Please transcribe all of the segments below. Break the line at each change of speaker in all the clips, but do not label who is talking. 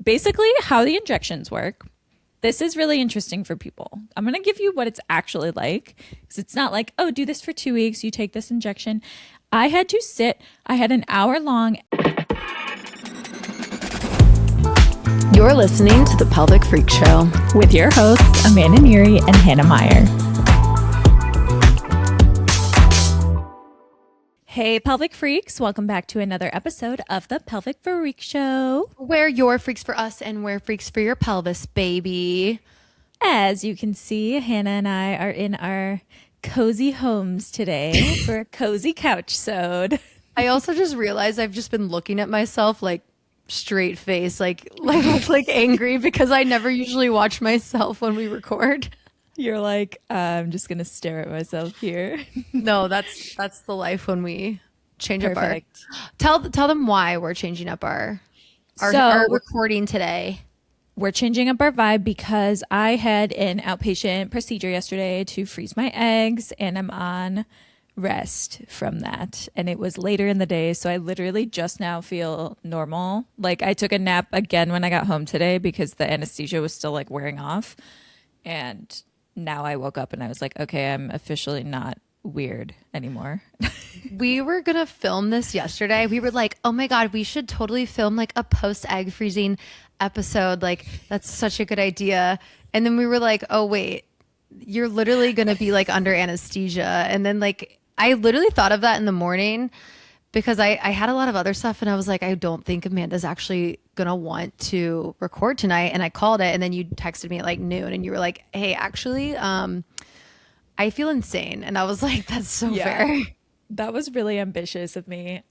basically how the injections work. This is really interesting for people. I'm going to give you what it's actually like, because it's not like, oh, do this for 2 weeks, you take this injection. I had an hour long.
You're listening to The Pelvic Freak Show
with your hosts, Amanda Neary and Hannah Meyer. Hey, Pelvic Freaks. Welcome back to another episode of The Pelvic Freak Show.
Where you're freaks for us and we're freaks for your pelvis, baby.
As you can see, Hannah and I are in our cozy homes today for a cozy couch-sode.
I also just realized I've just been looking at myself like straight face, like angry, because I never usually watch myself when we record.
You're like, I'm just going to stare at myself here.
No, that's the life when we change
Perfect.
up our... Tell them why we're changing up our recording today.
We're changing up our vibe because I had an outpatient procedure yesterday to freeze my eggs, and I'm on rest from that. And it was later in the day, so I literally just now feel normal. Like, I took a nap again when I got home today because the anesthesia was still like wearing off. And now I woke up and I was like, okay, I'm officially not weird anymore.
We were going to film this yesterday. We were like, oh my God, we should totally film like a post-egg freezing episode. Like, that's such a good idea. And then we were like, oh wait, you're literally going to be like under anesthesia. And then like, I literally thought of that in the morning because I had a lot of other stuff and I was like, I don't think Amanda's actually going to want to record tonight. And I called it, and then you texted me at like noon and you were like, hey, actually, I feel insane. And I was like, that's so fair.
That was really ambitious of me,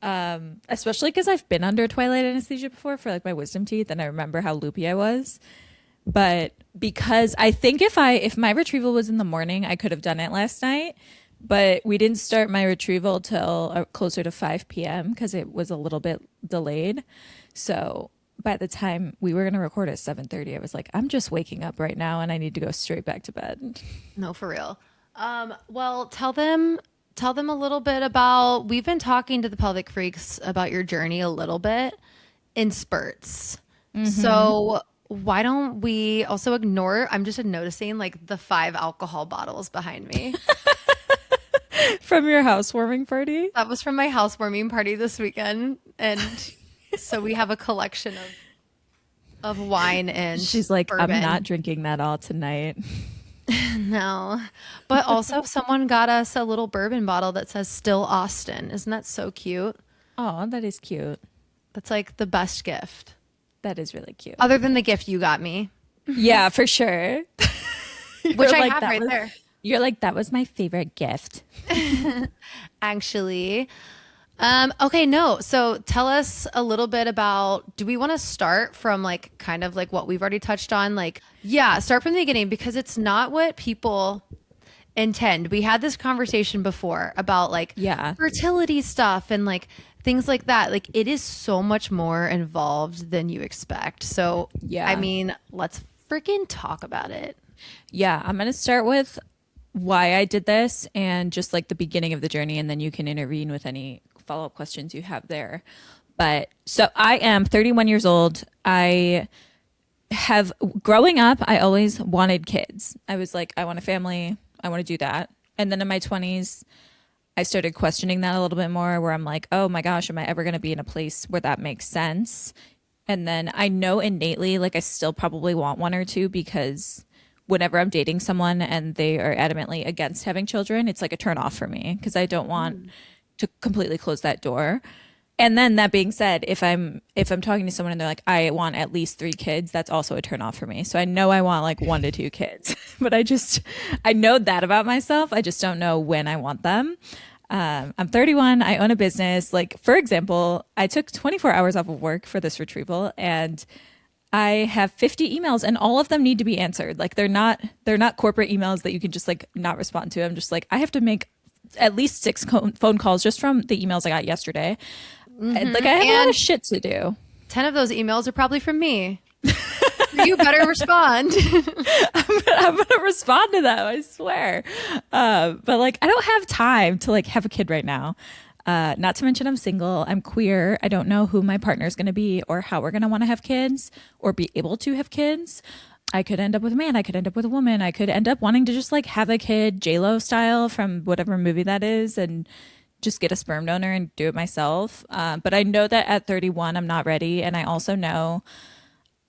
especially because I've been under twilight anesthesia before for like my wisdom teeth, and I remember how loopy I was. But because I think if my retrieval was in the morning, I could have done it last night. But we didn't start my retrieval till closer to 5 p.m. because it was a little bit delayed. So by the time we were going to record at 7:30, I was like, I'm just waking up right now and I need to go straight back to bed.
No, for real. Well, tell them a little bit about, we've been talking to the Pelvic Freaks about your journey a little bit in spurts. Mm-hmm. So why don't we also ignore, I'm just noticing like the 5 alcohol bottles behind me.
From your housewarming party?
That was from my housewarming party this weekend. And so we have a collection of wine and
she's like,
bourbon.
I'm not drinking that all tonight.
No, but also someone got us a little bourbon bottle that says Still Austin. Isn't that so cute?
Oh, that is cute.
That's like the best gift.
That is really cute.
Other than the gift you got me.
Yeah, for sure.
Which I have right there.
You're like, that was my favorite gift.
Actually. Okay, no. So tell us a little bit about, do we want to start from like kind of like what we've already touched on? Like, yeah, start from the beginning because it's not what people intend. We had this conversation before about like fertility stuff and like things like that. Like, it is so much more involved than you expect. So, yeah, I mean, let's freaking talk about it.
Yeah, I'm going to start with why I did this and just like the beginning of the journey, and then you can intervene with any follow-up questions you have there. But so I am 31 years old. Growing up, I always wanted kids. I was like, I want a family. I want to do that. And then in my 20s, I started questioning that a little bit more, where I'm like, oh my gosh, am I ever going to be in a place where that makes sense? And then I know innately, like, I still probably want one or two, because whenever I'm dating someone and they are adamantly against having children, it's like a turn off for me, because I don't want to completely close that door. And then that being said, if I'm talking to someone and they're like, I want at least 3 kids, that's also a turn off for me. So I know I want like 1 to 2 kids, but I know that about myself. I just don't know when I want them. I'm 31. I own a business. Like, for example, I took 24 hours off of work for this retrieval, and I have 50 emails, and all of them need to be answered. Like, they're not corporate emails that you can just like not respond to. I'm just like, I have to make at least 6 phone calls just from the emails I got yesterday. Mm-hmm. Like, I have a lot of shit to do.
10 of those emails are probably from me. You better respond.
I'm gonna respond to them, I swear. But like, I don't have time to like have a kid right now. Not to mention I'm single, I'm queer. I don't know who my partner is going to be or how we're going to want to have kids or be able to have kids. I could end up with a man. I could end up with a woman. I could end up wanting to just like have a kid, J-Lo style from whatever movie that is, and just get a sperm donor and do it myself. But I know that at 31, I'm not ready. And I also know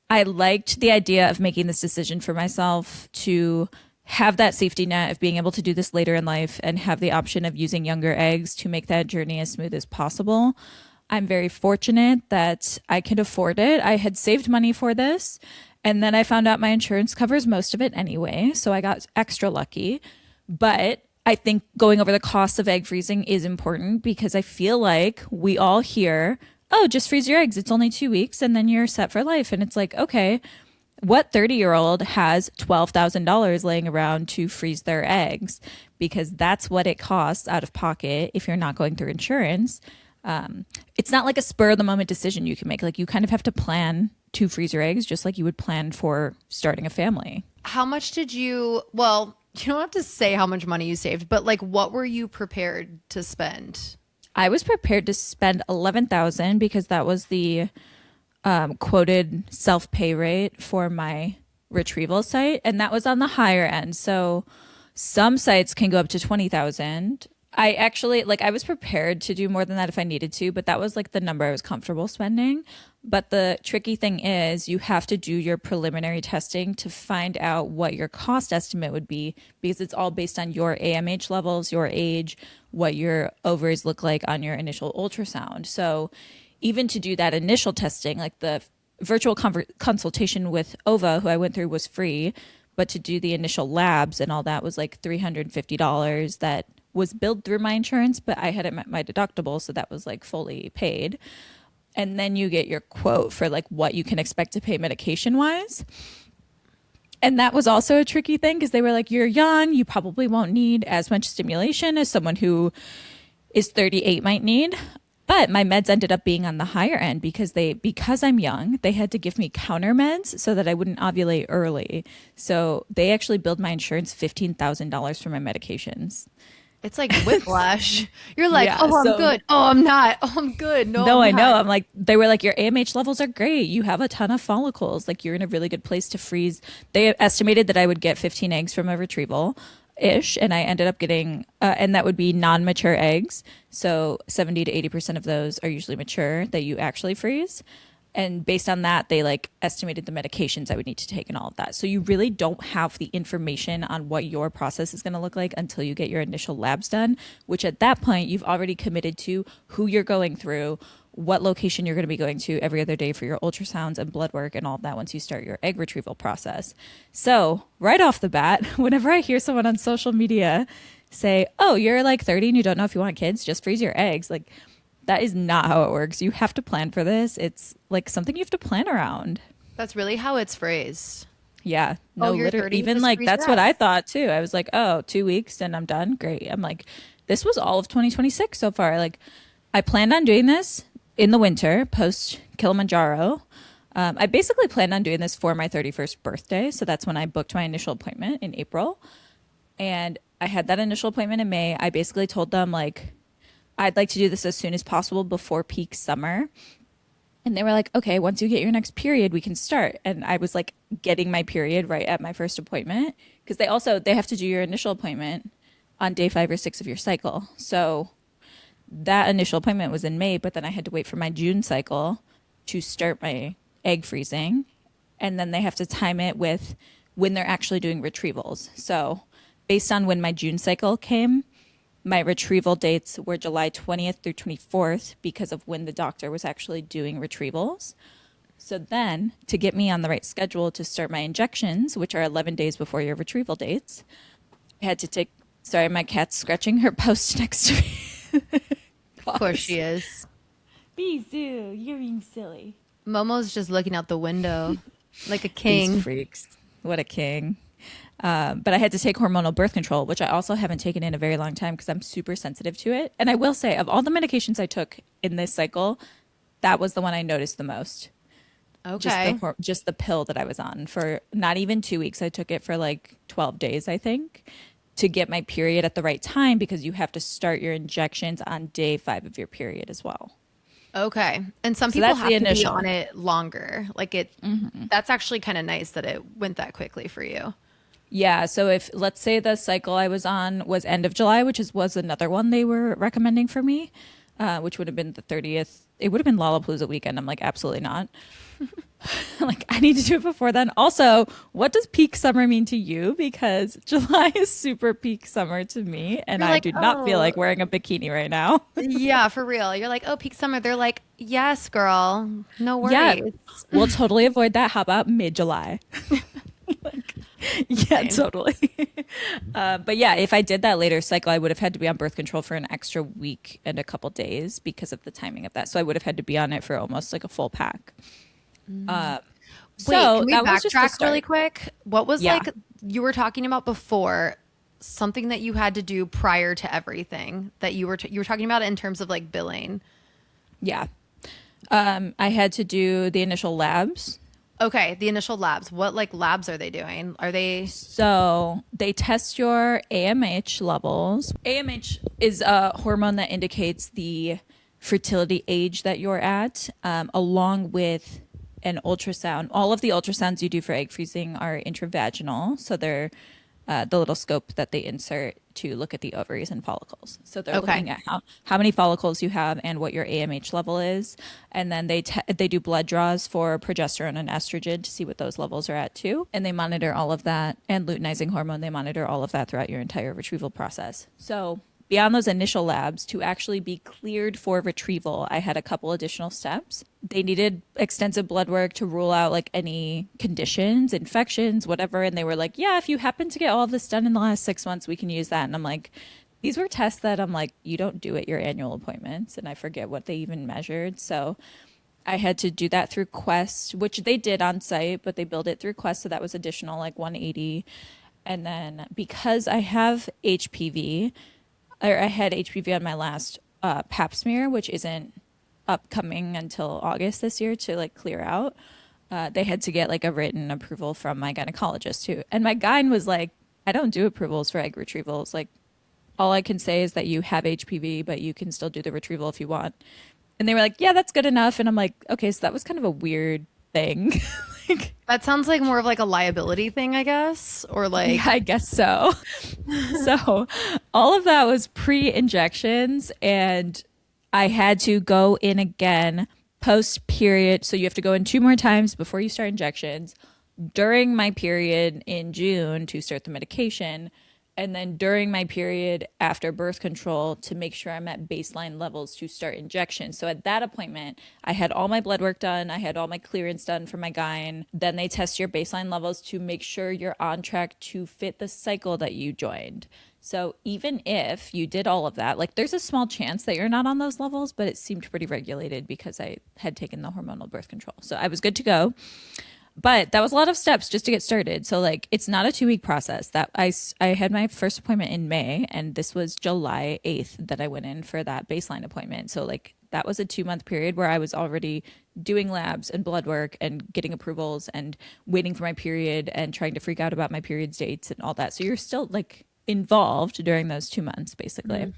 I liked the idea of making this decision for myself to have that safety net of being able to do this later in life and have the option of using younger eggs to make that journey as smooth as possible. I'm very fortunate that I could afford it. I had saved money for this. And then I found out my insurance covers most of it anyway. So I got extra lucky. But I think going over the cost of egg freezing is important because I feel like we all hear, oh, just freeze your eggs. It's only 2 weeks and then you're set for life. And it's like, okay, what 30-year-old has $12,000 laying around to freeze their eggs? Because that's what it costs out of pocket if you're not going through insurance. It's not like a spur of the moment decision you can make. Like you kind of have to plan to freeze your eggs just like you would plan for starting a family.
How much did you, well, you don't have to say how much money you saved, but like what were you prepared to spend?
I was prepared to spend 11,000 because that was the quoted self-pay rate for my retrieval site, and that was on the higher end. So some sites can go up to 20,000. I actually like I was prepared to do more than that if I needed to, but that was like the number I was comfortable spending. But the tricky thing is you have to do your preliminary testing to find out what your cost estimate would be because it's all based on your AMH levels, your age, what your ovaries look like on your initial ultrasound. So even to do that initial testing, like the virtual consultation with OVA, who I went through, was free, but to do the initial labs and all that was like $350 that was billed through my insurance, but I had met my deductible, so that was like fully paid. And then you get your quote for like what you can expect to pay medication wise. And that was also a tricky thing because they were like, you're young, you probably won't need as much stimulation as someone who is 38 might need. But my meds ended up being on the higher end because I'm young, they had to give me counter meds so that I wouldn't ovulate early. So they actually billed my insurance $15,000 for my medications.
It's like whiplash. You're like,
Yeah,
oh, I'm
so
good. Oh, I'm not. Oh, I'm good. No,
no, I
I'm
know.
not.
I'm like, they were like, your AMH levels are great. You have a ton of follicles. Like, you're in a really good place to freeze. They estimated that I would get 15 eggs from a retrieval ish. And I ended up getting, and that would be non mature eggs. So 70 to 80% of those are usually mature that you actually freeze. And based on that, they like estimated the medications I would need to take and all of that. So you really don't have the information on what your process is going to look like until you get your initial labs done, which at that point you've already committed to who you're going through, what location you're going to be going to every other day for your ultrasounds and blood work and all of that once you start your egg retrieval process. So right off the bat, whenever I hear someone on social media say, oh, you're like 30 and you don't know if you want kids, just freeze your eggs. Like, that is not how it works. You have to plan for this. It's like something you have to plan around.
That's really how it's phrased.
Yeah. No,
Oh, you're
literally.
30,
Even
just
like
freeze
that's
your
what I
eggs.
thought too. I was like, oh, 2 weeks and I'm done. Great. I'm like, this was all of 2026 so far. Like, I planned on doing this in the winter post Kilimanjaro. I basically planned on doing this for my 31st birthday. So that's when I booked my initial appointment in April. And I had that initial appointment in May. I basically told them, like, I'd like to do this as soon as possible before peak summer. And they were like, okay, once you get your next period, we can start. And I was like getting my period right at my first appointment because they have to do your initial appointment on day 5 or 6 of your cycle. So that initial appointment was in May, but then I had to wait for my June cycle to start my egg freezing. And then they have to time it with when they're actually doing retrievals. So based on when my June cycle came, my retrieval dates were July 20th through 24th because of when the doctor was actually doing retrievals. So then, to get me on the right schedule to start my injections, which are 11 days before your retrieval dates, I had to take, sorry, my cat's scratching her post next to me.
Of course she is.
Bisou, you're being silly.
Momo's just looking out the window like a
These
king.
freaks. What a king. But I had to take hormonal birth control, which I also haven't taken in a very long time because I'm super sensitive to it. And I will say, of all the medications I took in this cycle, that was the one I noticed the most.
Okay.
Just the pill that I was on for not even 2 weeks. I took it for like 12 days, I think. to get my period at the right time because you have to start your injections on day 5 of your period as well.
Okay. And some
So
people
that's the
have to be on
initial.
it longer. Like that's actually kind of nice that it went that quickly for you.
Yeah, so if let's say the cycle I was on was end of July, which was another one they were recommending for me, which would have been the 30th. It would have been Lollapalooza weekend. I'm like, absolutely not. Like, I need to do it before then. Also, what does peak summer mean to you? Because July is super peak summer to me, and
You're
I
like,
do not feel
oh,
like wearing a bikini right now.
yeah, for real. You're like, oh, peak summer. They're like, yes, girl. No
Yeah,
worries.
we'll totally avoid that. How about mid-July? Yeah,
Same.
totally. But yeah, if I did that later cycle, I would have had to be on birth control for an extra week and a couple days because of the timing of that. So I would have had to be on it for almost like a full pack.
Wait,
So
can we
that was just the
backtrack really
start.
quick? What was
Yeah.
like you were talking about before, something that you had to do prior to everything that you were talking about it in terms of like billing.
Yeah. I had to do the initial labs.
Okay, the initial labs. What like labs are they doing? Are they
So they test your AMH levels. AMH is a hormone that indicates the fertility age that you're at, along with an ultrasound. All of the ultrasounds you do for egg freezing are intravaginal. So they're the little scope that they insert to look at the ovaries and follicles. So they're
okay?
looking at how many follicles you have and what your AMH level is, and then they do blood draws for progesterone and estrogen to see what those levels are at too, and they monitor all of that, and luteinizing hormone. They monitor all of that throughout your entire retrieval process. So beyond those initial labs, to actually be cleared for retrieval, I had a couple additional steps. They needed extensive blood work to rule out like any conditions, infections, whatever. And they were like, yeah, if you happen to get all of this done in the last 6 months, we can use that. And I'm like, these were tests that I'm like, you don't do at your annual appointments. And I forget what they even measured. So I had to do that through Quest, which they did on site, but they billed it through Quest. So that was additional like 180. And then because I have HPV, or I had HPV on my last pap smear, which isn't upcoming until August this year to like clear out. They had to get like a written approval from my gynecologist too. And my gyne was like, I don't do approvals for egg retrievals. Like, all I can say is that you have HPV, but you can still do the retrieval if you want. And they were like, yeah, that's good enough. And I'm like, okay, so that was kind of a weird thing. Like,
That sounds like more of like a liability thing, I guess, or
yeah,
like
I guess so. So all of that was pre-injections, and I had to go in again post period. So you have to go in 2 more times before you start injections, during my period in June to start the medication, and then during my period after birth control to make sure I'm at baseline levels to start injections. So at that appointment, I had all my blood work done. I had all my clearance done for my gyne. Then they test your baseline levels to make sure you're on track to fit the cycle that you joined. So even if you did all of that, like there's a small chance that you're not on those levels, but it seemed pretty regulated because I had taken the hormonal birth control. So I was good to go. But that was a lot of steps just to get started. So like it's not a 2 week process. That I had my first appointment in May, and this was July 8th that I went in for that baseline appointment. So like that was a 2 month period where I was already doing labs and blood work and getting approvals and waiting for my period and trying to freak out about my period's dates and all that. So you're still like involved during those 2 months basically.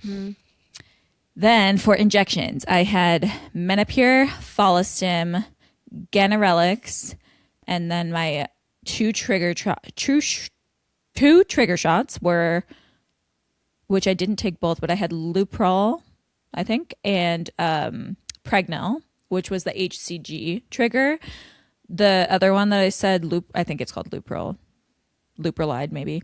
Then for injections, I had Menopur, Follistim, Ganirelix, and then my two trigger shots were, which I didn't take both, but I had Luprol, I think, and Pregnil, which was the HCG trigger. The other one that I said, I think it's called Luprolide maybe.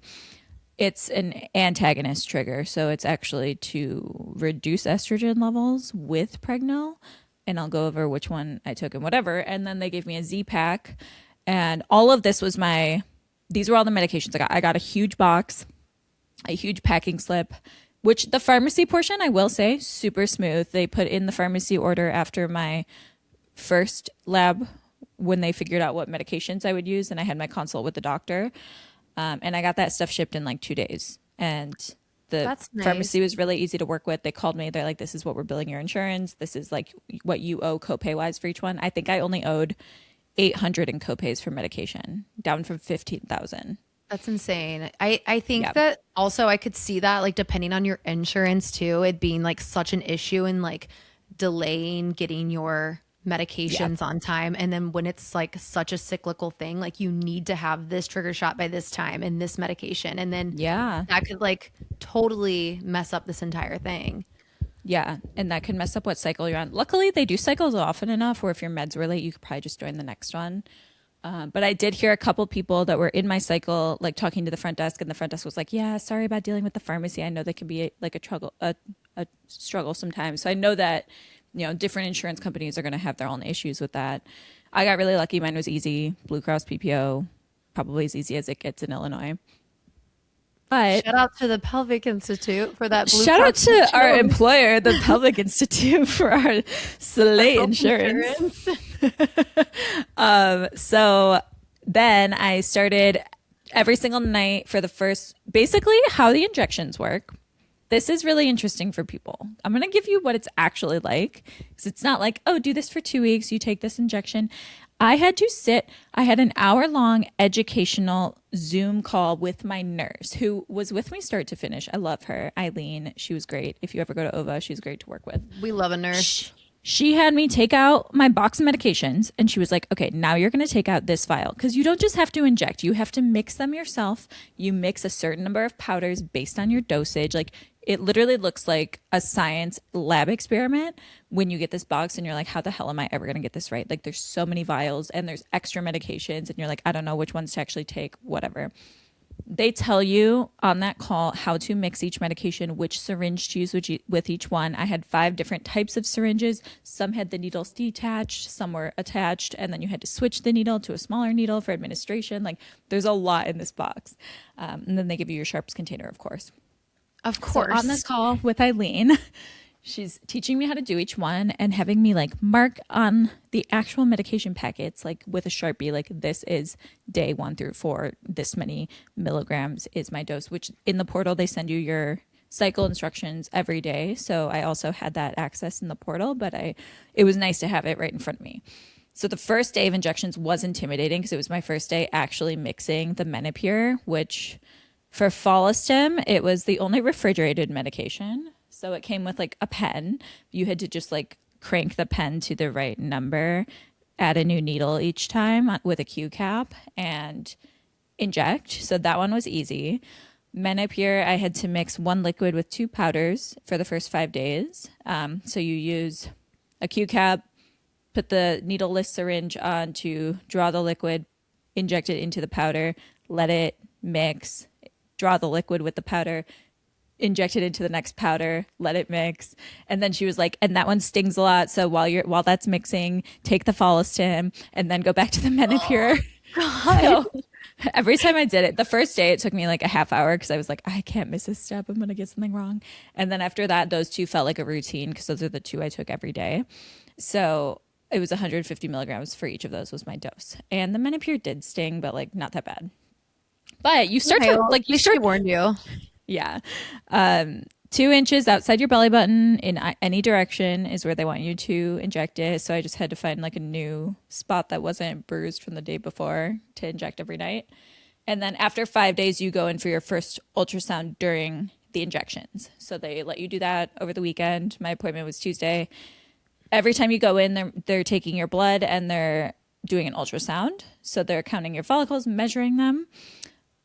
It's an antagonist trigger, so it's actually to reduce estrogen levels with Pregnil. And I'll go over which one I took and whatever. And then they gave me a Z pack. And all of this was these were all the medications I got. I got a huge box, a huge packing slip, which the pharmacy portion, I will say, super smooth. They put in the pharmacy order after my first lab when they figured out what medications I would use. And I had my consult with the doctor. And I got that stuff shipped in like 2 days. And the
that's nice.
pharmacy was really easy to work with. They called me. They're like, this is what we're billing your insurance. This is like what you owe copay wise for each one. I think I only owed 800 in copays for medication, down from 15,000.
That's insane. I think
Yeah.
that also I could see that like depending on your insurance too, it being like such an issue and like delaying getting your
Yeah.
medications on time. And then when it's like such a cyclical thing, like you need to have this trigger shot by this time and this medication. And then
Yeah.
that could like totally mess up this entire thing.
Yeah. And that can mess up what cycle you're on. Luckily, they do cycles often enough where if your meds were late, you could probably just join the next one. But I did hear a couple people that were in my cycle, like talking to the front desk, and the front desk was like, "Yeah, sorry about dealing with the pharmacy. I know they can be like a struggle sometimes." So I know that, different insurance companies are going to have their own issues with that. I got really lucky. Mine was easy. Blue Cross PPO, probably as easy as it gets in Illinois. But
Shout out to the Pelvic Institute for that Blue
shout out
Cross Blue
to our
Shield
employer, the Public Institute, for our Soleil
health
insurance.
insurance.
So then I started every single night for the first, basically how the injections work. This is really interesting for people. I'm going to give you what it's actually like, because it's not like, oh, do this for 2 weeks, you take this injection. I had an hour long educational Zoom call with my nurse who was with me start to finish. I love her, Eileen. She was great. If you ever go to OVA, she's great to work with.
We love a nurse.
She had me take out my box of medications and she was like, okay, now you're going to take out this vial because you don't just have to inject, you have to mix them yourself. You mix a certain number of powders based on your dosage. Like it literally looks like a science lab experiment when you get this box and you're like, how the hell am I ever going to get this right? Like there's so many vials and there's extra medications and you're like, I don't know which ones to actually take, whatever. They tell you on that call how to mix each medication, which syringe to use with each one. I had 5 different types of syringes. Some had the needles detached, some were attached, and then you had to switch the needle to a smaller needle for administration. Like there's a lot in this box. And then they give you your sharps container, of course.
Of
So
course.
on this call with Eileen, she's teaching me how to do each one and having me like mark on the actual medication packets, like with a Sharpie, like this is day 1 through 4. This many milligrams is my dose, which in the portal, they send you your cycle instructions every day. So I also had that access in the portal, but it was nice to have it right in front of me. So the first day of injections was intimidating because it was my first day actually mixing the Menopur, which for Follistim, it was the only refrigerated medication. So it came with like a pen. You had to just like crank the pen to the right number, add a new needle each time with a Q cap and inject. So that one was easy. Menopur, I had to mix 1 liquid with 2 powders for the first 5 days. So you use a Q cap, put the needleless syringe on to draw the liquid, inject it into the powder, let it mix, draw the liquid with the powder, inject it into the next powder, let it mix. And then she was like, and that one stings a lot. So while that's mixing, take the Follistim and then go back to the Menopur. So every time I did it, the first day it took me like a half hour because I was like, I can't miss a step. I'm going to get something wrong. And then after that, those 2 felt like a routine because those are the 2 I took every day. So it was 150 milligrams for each of those was my dose. And the Menopur did sting, but like not that bad. But you start to like you start
warned you.
yeah. 2 inches outside your belly button in any direction is where they want you to inject it. So I just had to find like a new spot that wasn't bruised from the day before to inject every night. And then after 5 days, you go in for your first ultrasound during the injections. So they let you do that over the weekend. My appointment was Tuesday. Every time you go in, they're taking your blood and they're doing an ultrasound. So they're counting your follicles, measuring them.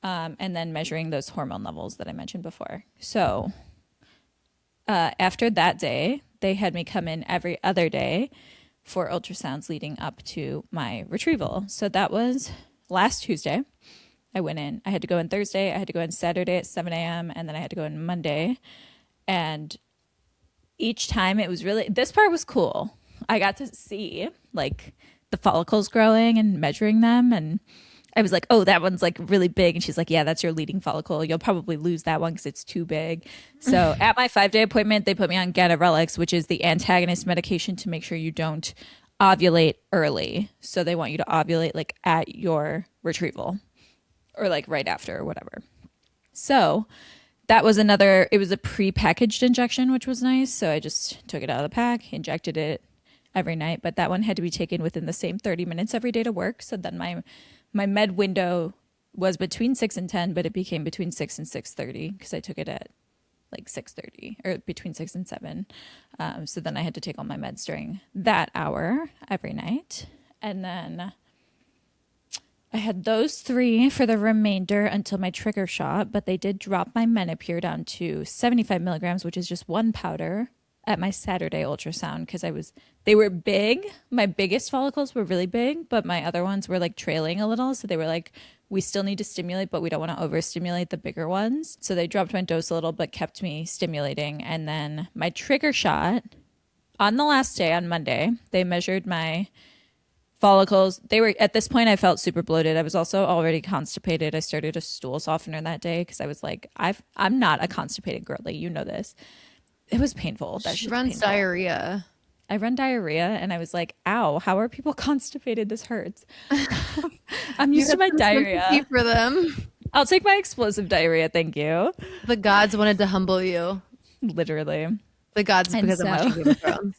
And then measuring those hormone levels that I mentioned before. So after that day, they had me come in every other day for ultrasounds leading up to my retrieval. So that was last Tuesday. I went in. I had to go in Thursday. I had to go in Saturday at 7 a.m. And then I had to go in Monday. And each time it was really, this part was cool. I got to see like the follicles growing and measuring them, and I was like, oh, that one's like really big. And she's like, yeah, that's your leading follicle. You'll probably lose that one because it's too big. So at my 5-day appointment, they put me on ganirelix, which is the antagonist medication to make sure you don't ovulate early. So they want you to ovulate like at your retrieval or like right after or whatever. So that was it was a pre-packaged injection, which was nice. So I just took it out of the pack, injected it every night. But that one had to be taken within the same 30 minutes every day to work. So then my med window was between 6 and 10, but it became between 6 and 6:30 because I took it at like 6:30 or between 6 and 7. So then I had to take all my meds during that hour every night. And then I had those 3 for the remainder until my trigger shot, but they did drop my Menopur down to 75 milligrams, which is just 1 powder at my Saturday ultrasound because they were big. My biggest follicles were really big, but my other ones were like trailing a little. So they were like, we still need to stimulate, but we don't want to overstimulate the bigger ones. So they dropped my dose a little, but kept me stimulating. And then my trigger shot on the last day on Monday, they measured my follicles. They were, at this point, I felt super bloated. I was also already constipated. I started a stool softener that day because I was like, I'm not a constipated girly. You know this. It was painful. That
She
shit's
runs
painful.
diarrhea.
I run diarrhea and I was like, ow, how are people constipated? This hurts. I'm used to my diarrhea.
For them.
I'll take my explosive diarrhea. Thank you.
The gods wanted to humble you.
Literally.
The gods,
And
because I'm watching Game of Thrones.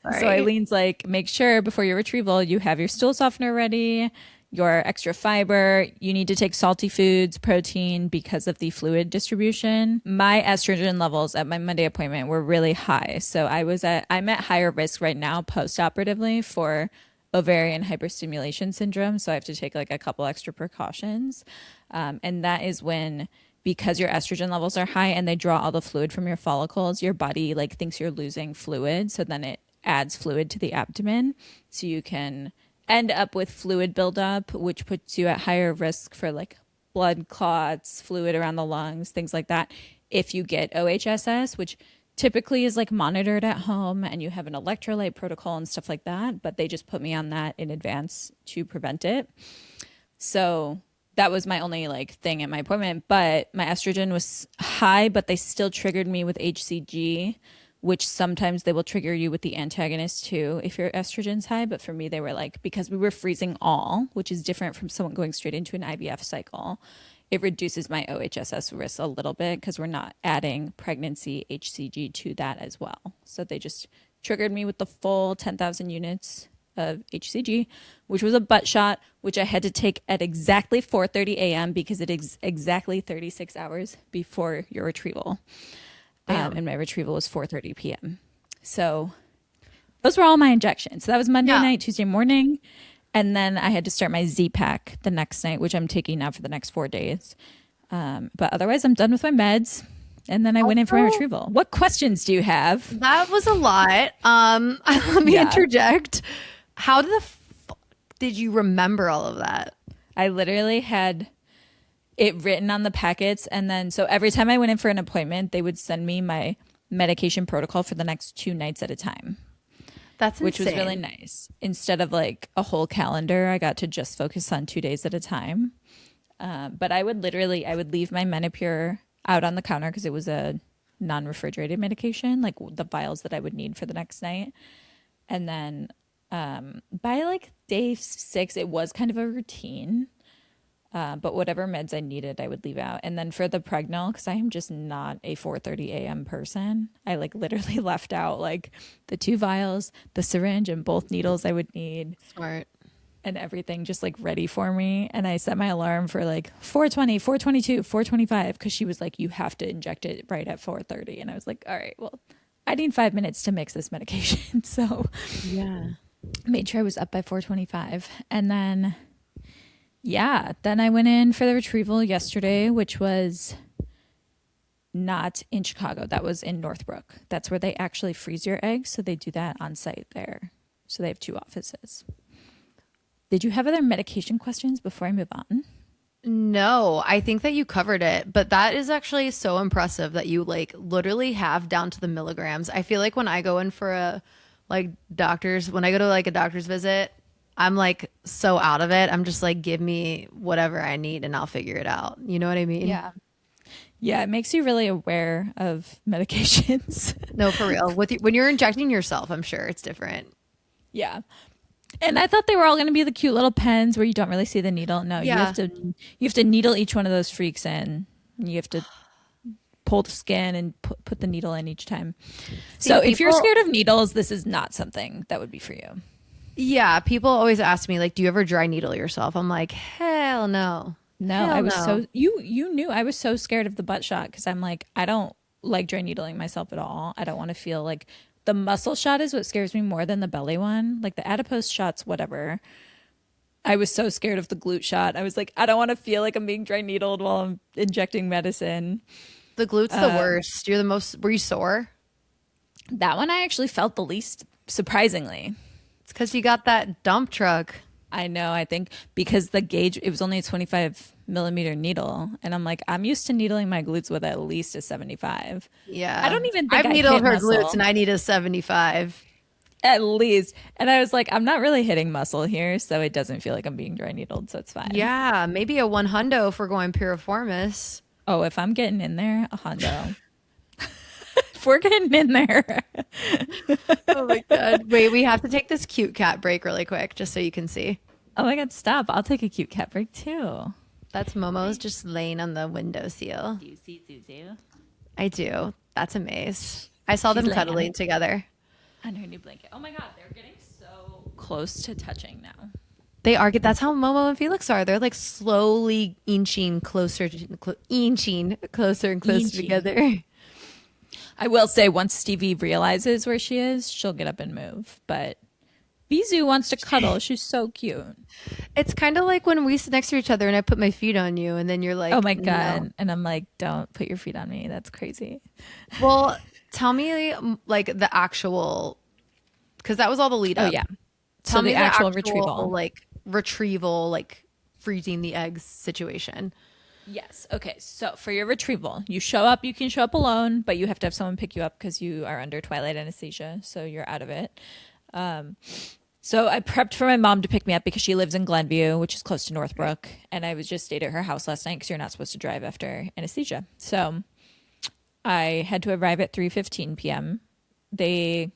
Sorry.
So Eileen's like, make sure before your retrieval, you have your stool softener ready, your extra fiber. You need to take salty foods, protein because of the fluid distribution. My estrogen levels at my Monday appointment were really high. So I'm at higher risk right now post-operatively for ovarian hyperstimulation syndrome. So I have to take like a couple extra precautions. And that is when, because your estrogen levels are high and they draw all the fluid from your follicles, your body like thinks you're losing fluid. So then it adds fluid to the abdomen. So you can end up with fluid buildup, which puts you at higher risk for like blood clots, fluid around the lungs, things like that. If you get OHSS, which typically is like monitored at home and you have an electrolyte protocol and stuff like that, but they just put me on that in advance to prevent it. So that was my only like thing at my appointment, but my estrogen was high, but they still triggered me with HCG, which sometimes they will trigger you with the antagonist too if your estrogen's high. But for me, they were like, because we were freezing all, which is different from someone going straight into an IVF cycle, it reduces my OHSS risk a little bit because we're not adding pregnancy HCG to that as well. So they just triggered me with the full 10,000 units of HCG, which was a butt shot, which I had to take at exactly 4:30 a.m. because it is exactly 36 hours before your retrieval. And my retrieval was 4:30 p.m. So those were all my injections. So that was Monday night, Tuesday morning. And then I had to start my Z-Pack the next night, which I'm taking now for the next 4 days. But otherwise, I'm done with my meds. And then I went in for my retrieval. What questions do you have?
That was a lot. Let me interject. How did you remember all of that?
I literally had it written on the packets. And then, so every time I went in for an appointment, they would send me my medication protocol for the next 2 nights at a time.
That's insane.
Which was really nice. Instead of like a whole calendar, I got to just focus on 2 days at a time. But I would leave my Menopur out on the counter because it was a non-refrigerated medication, like the vials that I would need for the next night. And then by like day 6, it was kind of a routine. But whatever meds I needed, I would leave out. And then for the Pregnal, because I am just not a 4:30 a.m. person, I like literally left out like the 2 vials, the syringe, and both needles I would need.
Smart.
And everything just like ready for me. And I set my alarm for like 4:20, 4:22, 4:25 because she was like, you have to inject it right at 4:30. And I was like, all right, well, I need 5 minutes to mix this medication. So
yeah,
made sure I was up by 4:25. And then then I went in for the retrieval yesterday, which was not in Chicago. That was in Northbrook. That's where they actually freeze your eggs. So they do that on site there. So they have 2 offices. Did you have other medication questions before I move on?
No, I think that you covered it, but that is actually so impressive that you like literally have down to the milligrams. I feel like when I go in for when I go to like a doctor's visit, I'm like so out of it. I'm just like, give me whatever I need and I'll figure it out. You know what I mean?
Yeah. Yeah, it makes you really aware of medications.
No, for real. When you're injecting yourself, I'm sure it's different.
Yeah. And I thought they were all going to be the cute little pens where you don't really see the needle. No, you have to needle each one of those freaks in. You have to pull the skin and put the needle in each time. So if you're scared of needles, this is not something that would be for you.
Yeah, people always ask me like, do you ever dry needle yourself? I'm like, hell no.
No, I
Hell
was
no.
so you knew I was so scared of the butt shot because I'm like, I don't like dry needling myself at all. I don't want to feel like the muscle shot is what scares me more than the belly one. Like the adipose shots, whatever. I was so scared of the glute shot. I was like, I don't want to feel like I'm being dry needled while I'm injecting medicine.
The glute's the worst. You're the most. Were you sore?
That one I actually felt the least, surprisingly.
It's because you got that dump truck.
I know, I think because the gauge, it was only a 25 millimeter needle. And I'm like, I'm used to needling my glutes with at least a 75. I
Yeah.
don't even think
I've
I
needled
hit
her glutes
muscle,
and I need a 75.
at least. And I was like, I'm not really hitting muscle here. So it doesn't feel like I'm being dry needled. So it's fine.
Yeah, maybe a 100 if we're going piriformis.
Oh, if I'm getting in there, a Hondo. If we're getting in there.
Oh my God. Wait, we have to take this cute cat break really quick just so you can see.
Oh my God, stop. I'll take a cute cat break too.
That's Momo's just laying on the windowsill.
Do you see Zuzu?
I do. That's a maze. I saw
She's
them
laying on
cuddling
it.
together.
On her new blanket. Oh my God, they're getting so close to touching now.
They are. That's how Momo and Felix are. They're like slowly inching closer, inching closer and closer
Inching.
together.
I will say once Stevie realizes where she is, she'll get up and move. But Bizu wants to cuddle. She's so cute.
It's kind of like when we sit next to each other and I put my feet on you, and then you're like,
Oh my
"No."
God. And I'm like, don't put your feet on me. That's crazy.
Well, tell me like the actual, because that was all the lead
Oh
up.
yeah.
Tell
So
me
the actual retrieval.
like retrieval, like freezing the eggs situation.
Yes. Okay. So for your retrieval, you show up, you can show up alone, but you have to have someone pick you up because you are under twilight anesthesia. So you're out of it. So I prepped for my mom to pick me up because she lives in Glenview, which is close to Northbrook. And I was just stayed at her house last night because you're not supposed to drive after anesthesia. So I had to arrive at 3:15 p.m. They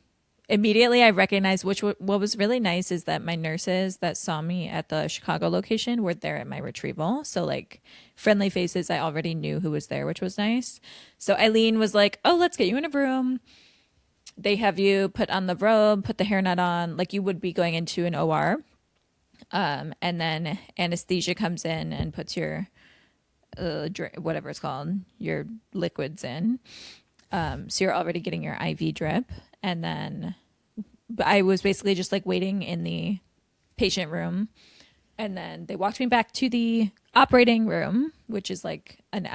immediately I recognized what was really nice is that my nurses that saw me at the Chicago location were there at my retrieval. So like friendly faces, I already knew who was there, which was nice. So Eileen was like, "Oh, let's get you in a room." They have you put on the robe, put the hairnet on, like you would be going into an OR. And then anesthesia comes in and puts your whatever it's called, your liquids in. So you're already getting your IV drip. And then I was basically just like waiting in the patient room. And then they walked me back to the operating room, which is like an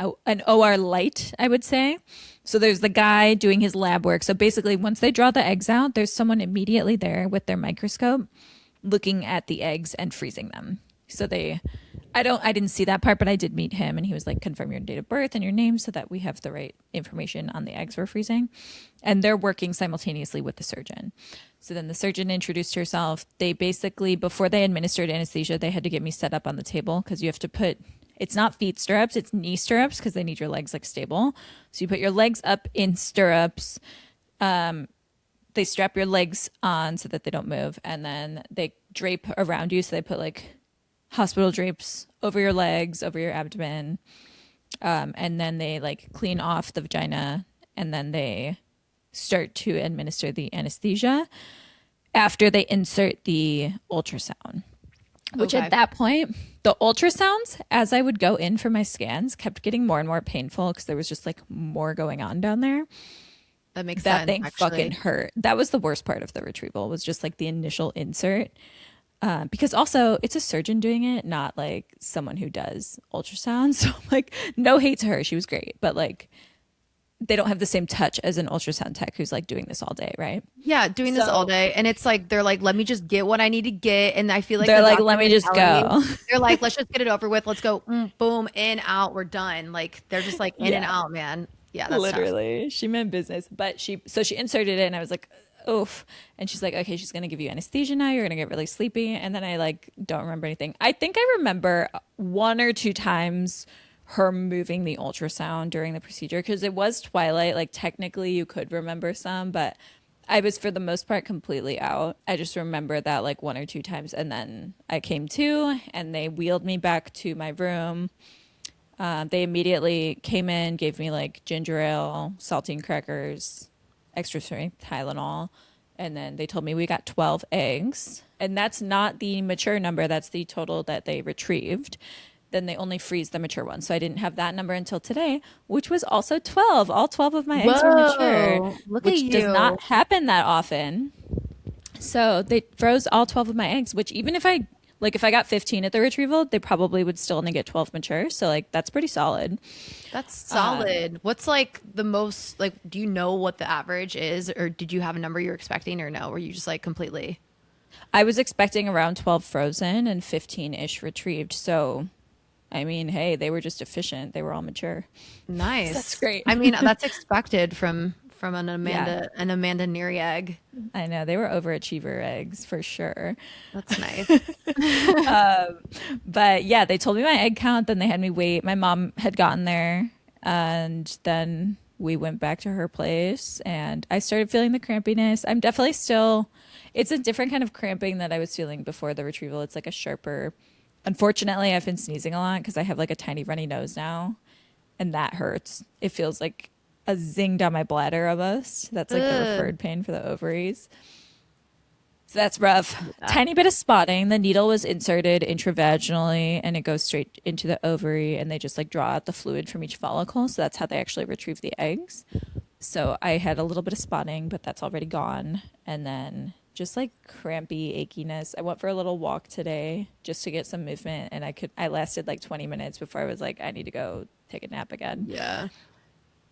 OR light, I would say. So there's the guy doing his lab work. So basically, once they draw the eggs out, there's someone immediately there with their microscope looking at the eggs and freezing them. So I didn't see that part, but I did meet him and he was like, confirm your date of birth and your name so that we have the right information on the eggs we're freezing. And they're working simultaneously with the surgeon. So then the surgeon introduced herself. They basically, before they administered anesthesia, they had to get me set up on the table because you have to put, it's not feet stirrups, it's knee stirrups because they need your legs like stable. So you put your legs up in stirrups. They strap your legs on so that they don't move. And then they drape around you. So they put like hospital drapes over your legs, over your abdomen. And then they like clean off the vagina and then they start to administer the anesthesia after they insert the ultrasound. Which
Okay.
at that point, the ultrasounds, as I would go in for my scans, kept getting more and more painful because there was just like more going on down there.
That makes
That
sense.
thing
Actually.
fucking hurt. That was the worst part of the retrieval was just like the initial insert. Because also it's a surgeon doing it, not like someone who does ultrasound. So like no hate to her. She was great. But like they don't have the same touch as an ultrasound tech who's like doing this all day, right?
Yeah, doing this
So-
all day, and it's like they're like, "Let me just get what I need to get," and I feel like
They're
the
like,
doctor
"Let me
is
just
telling
go."
you- They're like, "Let's just get it over with. Let's go, boom, in, out, we're done." Like they're just like in and
Yeah.
out, man. Yeah, that's tough.
Literally. She meant business. But she inserted it and I was like, oof. And she's like, okay, she's gonna give you anesthesia now. You're gonna get really sleepy. And then I like don't remember anything. I think I remember one or two times her moving the ultrasound during the procedure because it was twilight. Like technically you could remember some, but I was for the most part completely out. I just remember that like one or two times and then I came to and they wheeled me back to my room. They immediately came in, gave me like ginger ale, saltine crackers, extra strength Tylenol, and then they told me we got 12 eggs. And that's not the mature number, that's the total that they retrieved. then they only freeze the mature ones. So I didn't have that number until today, which was also 12. All 12 of my eggs were mature,
Look at
which does
you.
not happen that often. So they froze all 12 of my eggs, which even if I got 15 at the retrieval, they probably would still only get 12 mature. So like that's pretty solid.
That's solid. What's like the most, like, do you know what the average is, or did you have a number you were expecting, or no? Were you just like completely?
I was expecting around 12 frozen and 15-ish retrieved. So I mean, hey, they were just efficient. They were all mature.
Nice.
That's great.
I mean, that's expected from an
Yeah.
Amanda Neary egg.
I know they were overachiever eggs for sure.
That's nice.
But yeah, they told me my egg count, then they had me wait. My mom had gotten there, and then we went back to her place, and I started feeling the crampiness. I'm definitely still, it's a different kind of cramping that I was feeling before the retrieval. It's like a sharper, unfortunately, I've been sneezing a lot because I have like a tiny runny nose now, and that hurts. It feels like a zing down my bladder almost. That's like the
Ugh.
referred pain for the ovaries. So that's rough. Tiny bit of spotting. The needle was inserted intravaginally and it goes straight into the ovary and they just like draw out the fluid from each follicle. So that's how they actually retrieve the eggs. So I had a little bit of spotting, but that's already gone. And then just like crampy achiness. I went for a little walk today just to get some movement and I lasted like 20 minutes before I was like, I need to go take a nap again.
Yeah.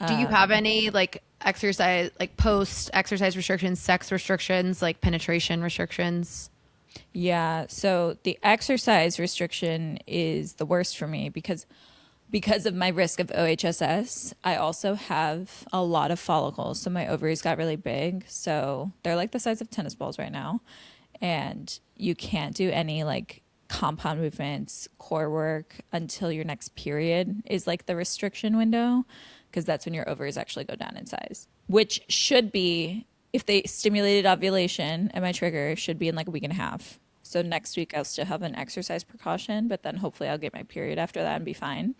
Do you have any like exercise, like post exercise restrictions, sex restrictions, like penetration restrictions?
Yeah, so the exercise restriction is the worst for me because of my risk of OHSS. I also have a lot of follicles, so my ovaries got really big. So they're like the size of tennis balls right now, and you can't do any like compound movements, core work until your next period is like the restriction window because that's when your ovaries actually go down in size, which should be if they stimulated ovulation and my trigger should be in like a week and a half. So next week I'll still have an exercise precaution, but then hopefully I'll get my period after that and be fine.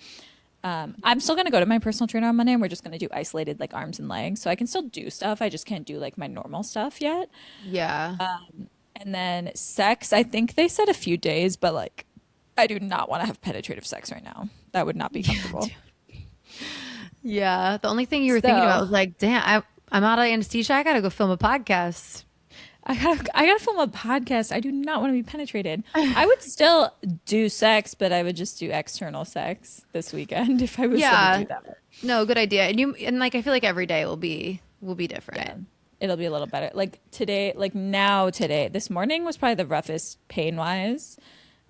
I'm still gonna go to my personal trainer on Monday and we're just gonna do isolated like arms and legs. So I can still do stuff. I just can't do like my normal stuff yet.
Yeah.
And then sex, I think they said a few days, but like I do not want to have penetrative sex right now. That would not be comfortable.
Yeah. The only thing you were thinking about was like, damn, I'm out of anesthesia. I got to go film a podcast.
I gotta film a podcast. I do not want to be penetrated. I would still do sex, but I would just do external sex this weekend if I was gonna do that.
No, good idea. And like I feel like every day will be different.
Yeah. It'll be a little better. Like today, today, this morning was probably the roughest pain wise.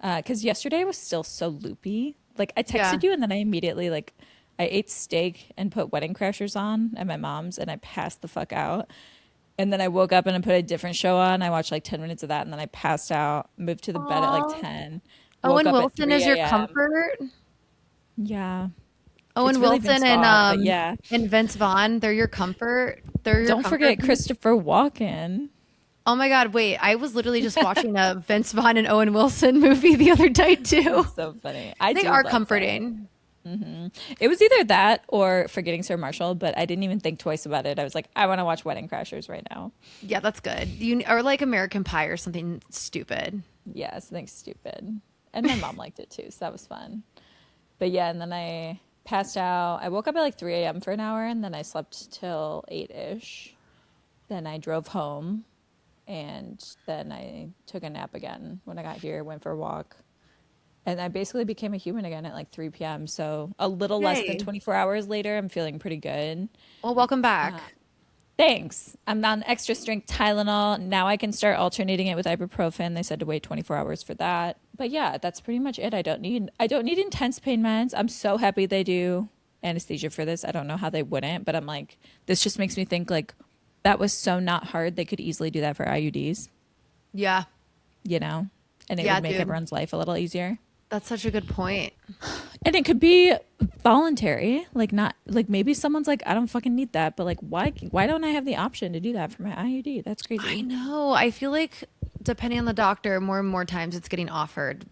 Because yesterday was still so loopy. Like I texted you and then I immediately like I ate steak and put Wedding Crashers on at my mom's and I passed the fuck out. And then I woke up and I put a different show on. I watched like 10 minutes of that and then I passed out, moved to the bed at like 10. Woke
Owen
up at
Wilson
3
is your
a.m.
comfort.
Yeah.
Owen
It's really
Wilson
Vince
and
Vaughn, but yeah.
and Vince Vaughn, they're your comfort. They're your
Don't
comfort
forget
food.
Christopher Walken.
Oh my God, wait. I was literally just watching a Vince Vaughn and Owen Wilson movie the other day too.
So funny.
They
do
are
love
comforting.
that. It was either that or Forgetting Sarah Marshall, but I didn't even think twice about it. I was like, I want to watch Wedding Crashers right now.
Yeah, that's good. You or like American Pie or something stupid.
Yeah, something stupid. And my mom liked it too, so that was fun. But yeah, and then I passed out. I woke up at like 3 a.m. for an hour, and then I slept till 8-ish. Then I drove home, and then I took a nap again when I got here, went for a walk. And I basically became a human again at like 3 p.m. So a little less
Yay.
than 24 hours later, I'm feeling pretty good.
Well, welcome back.
Thanks. I'm on extra strength Tylenol. Now I can start alternating it with ibuprofen. They said to wait 24 hours for that. But yeah, that's pretty much it. I don't need intense pain meds. I'm so happy they do anesthesia for this. I don't know how they wouldn't, but I'm like, this just makes me think like that was so not hard. They could easily do that for IUDs,
Yeah,
you know? And it
Yeah,
would make
dude.
everyone's life a little easier.
that's such a good point.
And it could be voluntary, like not like maybe someone's like, I don't fucking need that, but like why don't I have the option to do that for my IUD? That's
I
crazy.
know. I feel like depending on the doctor, more and more times it's getting offered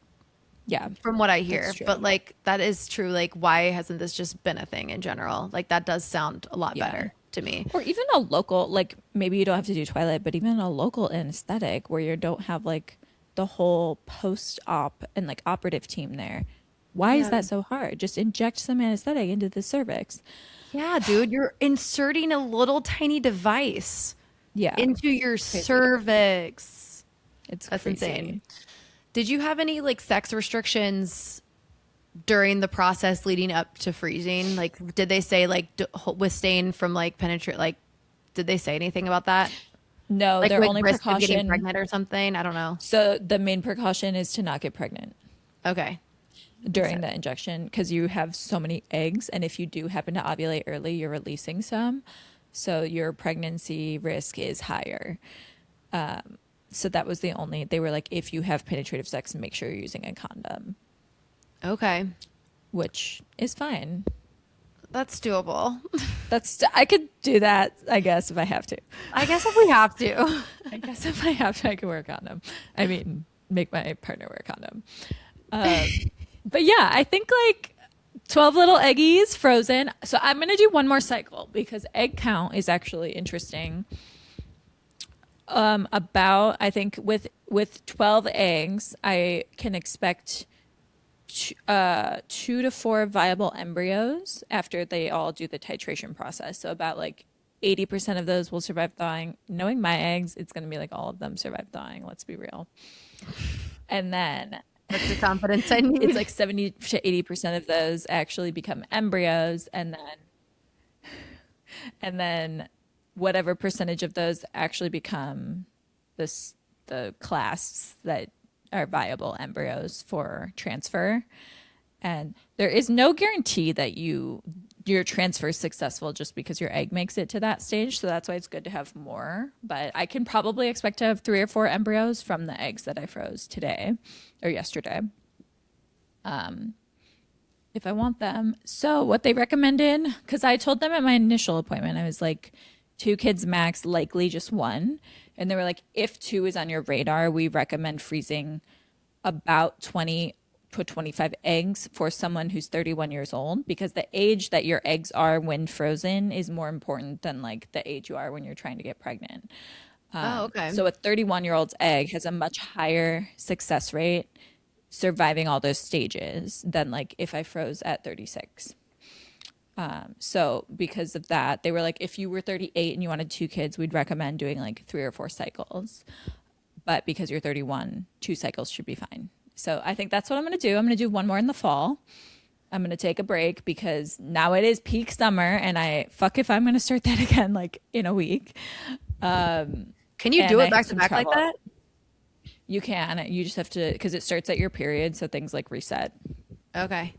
Yeah.
from what I hear.
That's true.
But like that is true. Like why hasn't this just been a thing in general? Like that does sound a lot
Yeah.
better to me.
Or even a local, like maybe you don't have to do Twilight, but even a local anesthetic where you don't have like the whole post-op and like operative team there Why is
Yeah.
that so hard? Just inject some anesthetic into the cervix.
Yeah, dude, you're inserting a little tiny device
Yeah,
into your
it's crazy.
cervix.
It's
That's insane.
crazy.
Did you have any like sex restrictions during the process leading up to freezing? Like, did they say like withstand from like penetrate? Like, did they say anything about that?
No,
Like
their
with
only
risk of getting
precaution.
pregnant or something? I don't know.
So the main precaution is to not get pregnant
Okay. Makes
during
sense.
the injection because you have so many eggs, and if you do happen to ovulate early, you're releasing some, so your pregnancy risk is higher. So that was the only. They were like, if you have penetrative sex, make sure you're using a condom,
Okay.
which is fine.
That's doable.
I could do that, I guess, if I have to.
I guess if we have to.
I guess if I have to, I can wear a condom. I mean, make my partner wear a condom. Um, but yeah, I think like 12 little eggies frozen. So I'm going to do one more cycle because egg count is actually interesting. About, I think with 12 eggs, I can expect 2 to 4 viable embryos after they all do the titration process. So about like 80% of those will survive thawing. Knowing my eggs, it's going to be like all of them survive thawing. Let's be real. And then
That's the confidence I
it's
need.
like 70 to 80% of those actually become embryos. And then whatever percentage of those actually become the clasts that are viable embryos for transfer. And there is no guarantee that your transfer is successful just because your egg makes it to that stage. So that's why it's good to have more. But I can probably expect to have 3 or 4 embryos from the eggs that I froze today or yesterday, if I want them. So what they recommended, because I told them at my initial appointment, I was like, 2 kids max, likely just one. And they were like, if 2 is on your radar, we recommend freezing about 20 to 25 eggs for someone who's 31 years old, because the age that your eggs are when frozen is more important than like the age you are when you're trying to get pregnant.
Oh, okay.
So a 31-year-old's egg has a much higher success rate surviving all those stages than like if I froze at 36. So because of that, they were like, if you were 38 and you wanted 2 kids, we'd recommend doing like 3 or 4 cycles. But because you're 31, 2 cycles should be fine. So I think that's what I'm going to do. I'm going to do one more in the fall. I'm going to take a break because now it is peak summer and I fuck if I'm going to start that again like in a week.
Can you
And
do
I
it
have
back to
some
back like
travel.
that?
You can. You just have to, because it starts at your period. So things like reset.
Okay.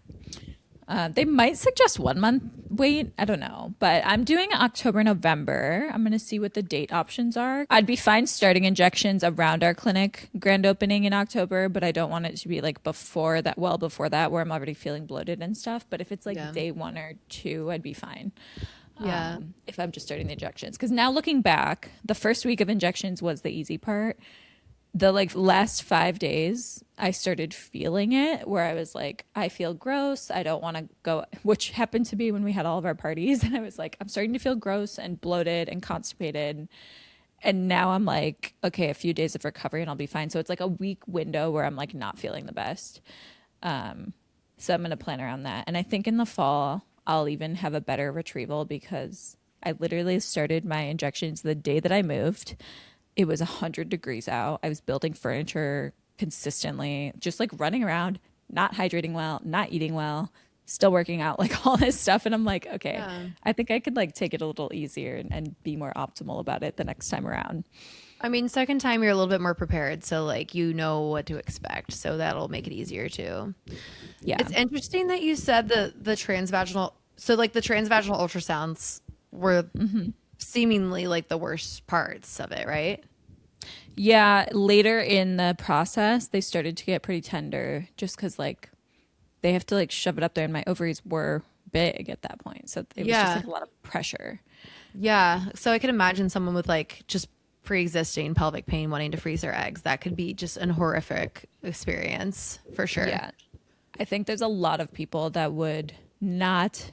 They might suggest 1 month wait. I don't know. But I'm doing October, November. I'm going to see what the date options are. I'd be fine starting injections around our clinic grand opening in October, but I don't want it to be like before that, well before that, where I'm already feeling bloated and stuff. But if it's like
Yeah.
day 1 or 2, I'd be fine.
Yeah.
If I'm just starting the injections. Because now looking back, the first week of injections was the easy part. The like last 5 days, I started feeling it where I was like, I feel gross. I don't want to go, which happened to be when we had all of our parties. And I was like, I'm starting to feel gross and bloated and constipated. And now I'm like, okay, a few days of recovery and I'll be fine. So it's like a week window where I'm like not feeling the best. So I'm going to plan around that. And I think in the fall, I'll even have a better retrieval because I literally started my injections the day that I moved. It was 100 degrees out. I was building furniture consistently, just like running around, not hydrating well, not eating well, still working out, like all this stuff. And I'm like, okay,
Yeah.
I think I could like take it a little easier and be more optimal about it the next time around.
I mean, second time you're a little bit more prepared, so like you know what to expect, so that'll make it easier too.
Yeah.
It's interesting that you said the transvaginal. So like the transvaginal ultrasounds were seemingly like the worst parts of it, right?
Yeah. Later in the process, they started to get pretty tender just because like they have to like shove it up there and my ovaries were big at that point. So it was just
Yeah.
like a lot of pressure.
Yeah. So I could imagine someone with like just pre-existing pelvic pain wanting to freeze their eggs. That could be just an horrific experience for sure.
Yeah. I think there's a lot of people that would not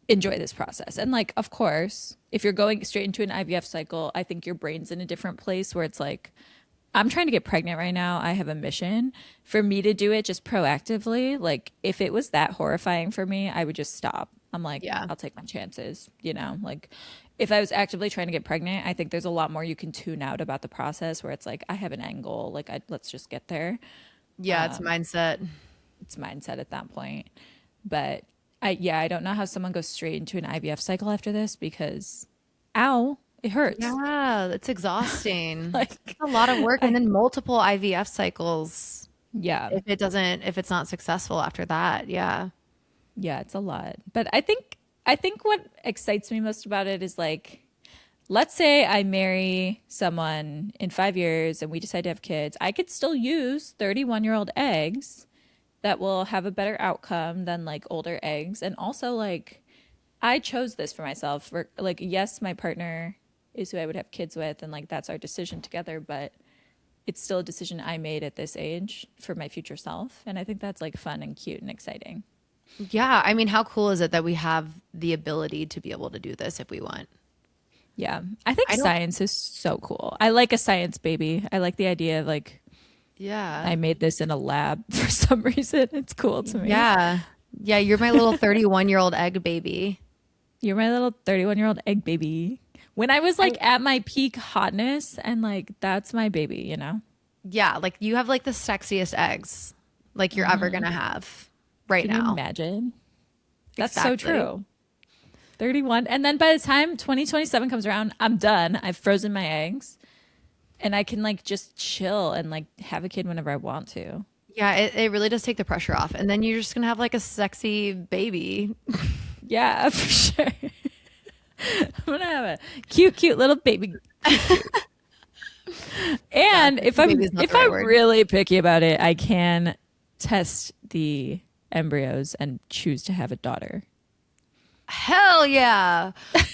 enjoy this process. And like, of course, if you're going straight into an IVF cycle, I think your brain's in a different place where it's like, I'm trying to get pregnant right now. I have a mission for me to do it just proactively. Like if it was that horrifying for me, I would just stop. I'm like,
Yeah.
I'll take my chances, you know? Like if I was actively trying to get pregnant, I think there's a lot more you can tune out about the process where it's like I have an end goal, like let's just get there.
Yeah, it's mindset.
It's mindset at that point. But I don't know how someone goes straight into an IVF cycle after this because ow, it hurts.
Yeah, it's exhausting.
Like
It's a lot of work and then multiple IVF cycles
yeah.
if it's not successful after that. Yeah.
Yeah, it's a lot. But I think what excites me most about it is like let's say I marry someone in 5 years and we decide to have kids. I could still use 31-year-old eggs that will have a better outcome than like older eggs. And also like I chose this for myself. For like yes, my partner is who I would have kids with and like that's our decision together, but it's still a decision I made at this age for my future self. And I think that's like fun and cute and exciting.
Yeah. I mean, how cool is it that we have the ability to be able to do this if we want?
Yeah. I think
I don't,
science is so cool. I like a science baby. I like the idea of like
yeah.
I made this in a lab for some reason. It's cool to me.
Yeah. Yeah. You're my little 31-year-old egg baby.
You're my little 31-year-old egg baby. When I was like at my peak hotness and like that's my baby, you know?
Yeah. Like you have like the sexiest eggs like you're ever going to have right
Can you
now.
imagine? That's
Exactly.
so true. 31. And then by the time 2027 comes around, I'm done. I've frozen my eggs and I can like just chill and like have a kid whenever I want to.
Yeah. It really does take the pressure off. And then you're just going to have like a sexy baby.
Yeah, for sure. I'm gonna have a cute little baby. And
Baby is not
if
the right
I'm
word.
really picky about it, I can test the embryos and choose to have a daughter.
Hell yeah.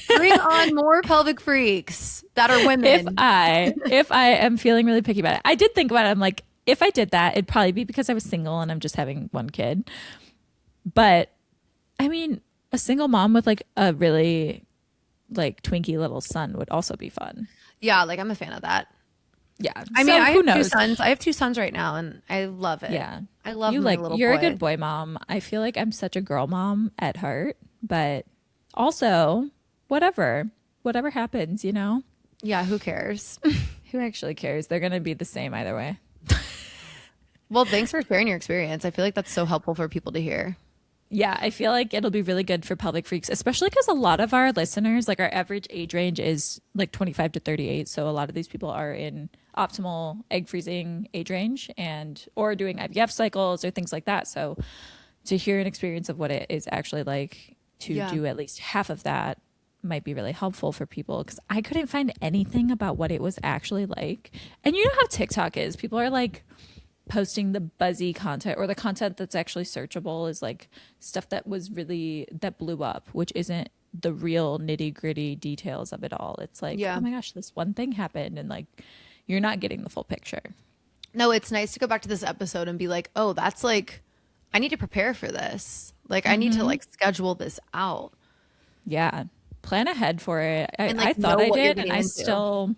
Bring on more pelvic freaks that are women.
If I am feeling really picky about it, I did think about it. I'm like, if I did that, it'd probably be because I was single and I'm just having one kid. But I mean, a single mom with like a really like twinky little son would also be fun.
Yeah, like I'm a fan of that.
Yeah.
I mean,
So
I
who
have two
knows?
sons. I have two sons right now and I love it.
Yeah.
I love
You
my
like
little
you're
boy.
a good boy mom. I feel like I'm such a girl mom at heart, but also whatever happens, you know?
Yeah, who cares?
Who actually cares? They're going to be the same either way.
Well, thanks for sharing your experience. I feel like that's so helpful for people to hear.
Yeah, I feel like it'll be really good for pelvic freaks, especially because a lot of our listeners, like our average age range is like 25 to 38. So a lot of these people are in optimal egg freezing age range and or doing IVF cycles or things like that. So to hear an experience of what it is actually like to
Yeah.
do at least half of that might be really helpful for people because I couldn't find anything about what it was actually like. And you know how TikTok is. People are like posting the buzzy content or the content that's actually searchable is like stuff that was really that blew up, which isn't the real nitty gritty details of it all. It's like,
Yeah.
oh my gosh, this one thing happened and like you're not getting the full picture.
No, it's nice to go back to this episode and be like, oh, that's like, I need to prepare for this. Like, I need to like schedule this out.
Yeah. Plan ahead for it.
And,
I
like,
thought
know
I
what you're
did and
getting
I
into.
still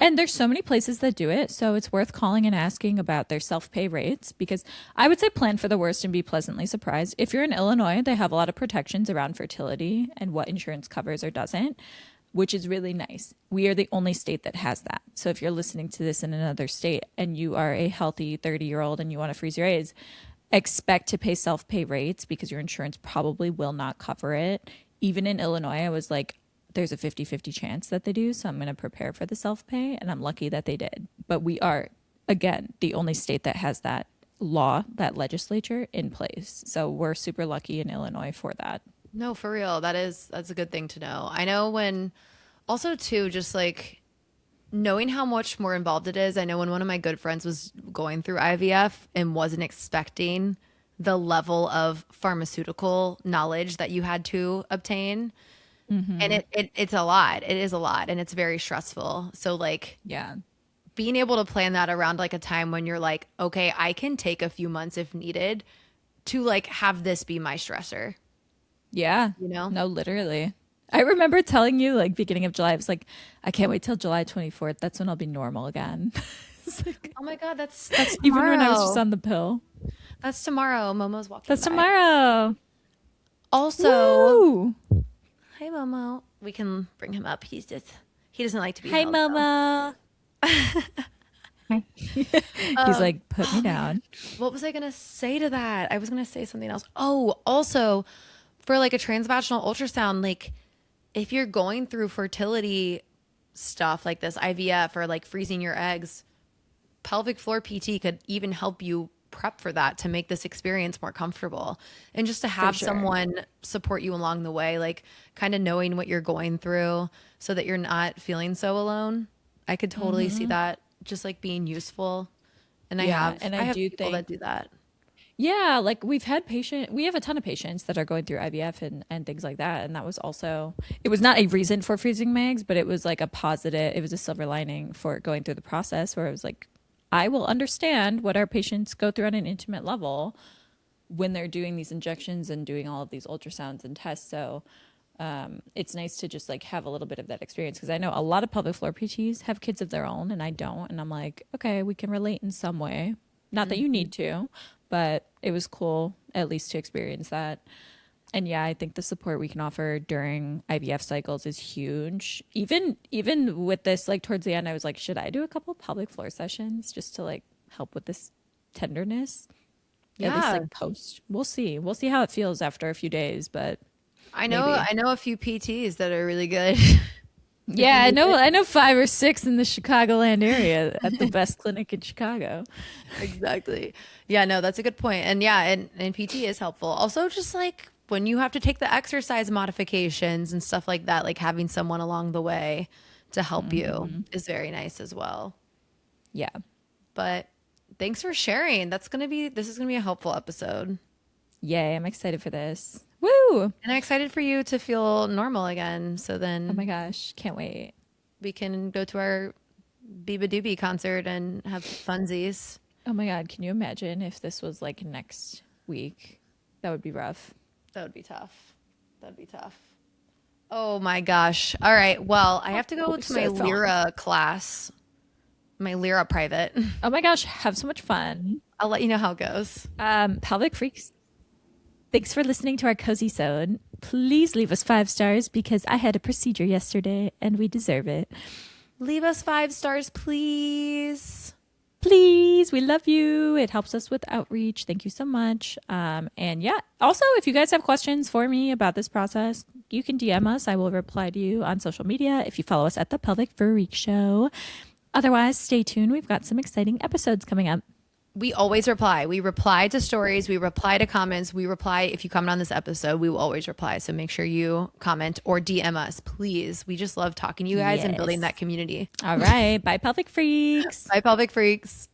and there's so many places that do it. So it's worth calling and asking about their self-pay rates because I would say plan for the worst and be pleasantly surprised. If you're in Illinois, they have a lot of protections around fertility and what insurance covers or doesn't, which is really nice. We are the only state that has that. So if you're listening to this in another state and you are a healthy 30-year-old and you want to freeze your eggs, expect to pay self-pay rates because your insurance probably will not cover it. Even in Illinois, I was like, there's a 50-50 chance that they do. So I'm going to prepare for the self-pay. And I'm lucky that they did. But we are, again, the only state that has that law, that legislature in place. So we're super lucky in Illinois for that.
No, for real. That's a good thing to know. I know when also too, just like knowing how much more involved it is. I know when one of my good friends was going through IVF and wasn't expecting the level of pharmaceutical knowledge that you had to obtain. And it's a lot. It is a lot and it's very stressful. So like
Yeah.
being able to plan that around like a time when you're like, okay, I can take a few months if needed to like have this be my stressor.
Yeah.
You know?
No, literally. I remember telling you like beginning of July, I was like, I can't wait till July 24th. That's when I'll be normal again. It's like,
Oh my God, that's
even when I was just
tomorrow.
on the pill.
That's tomorrow. Momo's walking
That's
by.
tomorrow.
Also,
Woo!
hi Momo. We can bring him up. He doesn't like to be
Hi,
held though.
Momo. He's like, put me
Oh my God.
down.
What was I gonna say to that? I was gonna say something else. Oh, also for like a transvaginal ultrasound, like if you're going through fertility stuff like this IVF or like freezing your eggs, pelvic floor PT could even help you prep for that to make this experience more comfortable. And just to have
sure.
someone support you along the way, like kind of knowing what you're going through so that you're not feeling so alone. I could totally see that just like being useful. And
Yeah, and
I
I
have
do
people that
think,
do that.
yeah, like we have a ton of patients that are going through IVF and things like that. And that was also, it was not a reason for freezing my eggs, but it was like a positive, it was a silver lining for going through the process where it was like, I will understand what our patients go through on an intimate level when they're doing these injections and doing all of these ultrasounds and tests. So it's nice to just like have a little bit of that experience because I know a lot of pelvic floor PTs have kids of their own and I don't. And I'm like, okay, we can relate in some way. Not that you need to, but it was cool at least to experience that. And yeah, I think the support we can offer during IVF cycles is huge. Even with this, like towards the end, I was like, should I do a couple pelvic floor sessions just to like help with this tenderness? At least
Yeah.
like post. We'll see. We'll see how it feels after a few days, but
I know
maybe.
I know a few PTs that are really good. If
Yeah,
you need it.
I know 5 or 6 in the Chicagoland area at the best clinic in Chicago.
Exactly. Yeah, no, that's a good point. And yeah, and PT is helpful. Also, just like when you have to take the exercise modifications and stuff like that, like having someone along the way to help you is very nice as well.
Yeah.
But thanks for sharing. This is gonna be a helpful episode.
Yay, I'm excited for this. Woo!
And I'm excited for you to feel normal again. So
Oh my
then
gosh, can't wait.
we can go to our Biba Doobie concert and have funsies.
Oh my God, can you imagine if this was like next week? That would be rough.
That would be tough. That'd be tough. Oh my gosh. All right. Well, I have to go
Holy
to my
so fun.
Lyra class, my Lyra private.
Oh my gosh, have so much fun.
I'll let you know how it goes.
Pelvic Freaks, thanks for listening to our cozy zone. Please leave us 5 stars because I had a procedure yesterday and we deserve it.
Leave us 5 stars, please.
Please, we love you. It helps us with outreach. Thank you so much. And yeah, also, if you guys have questions for me about this process, you can DM us. I will reply to you on social media if you follow us at the Pelvic Freak Show. Otherwise, stay tuned. We've got some exciting episodes coming up.
We always reply. We reply to stories. We reply to comments. We reply. If you comment on this episode, we will always reply. So make sure you comment or DM us, please. We just love talking to you guys and building
Yes.
that community.
All right. Bye, Pelvic Freaks.
Bye, pelvic freaks.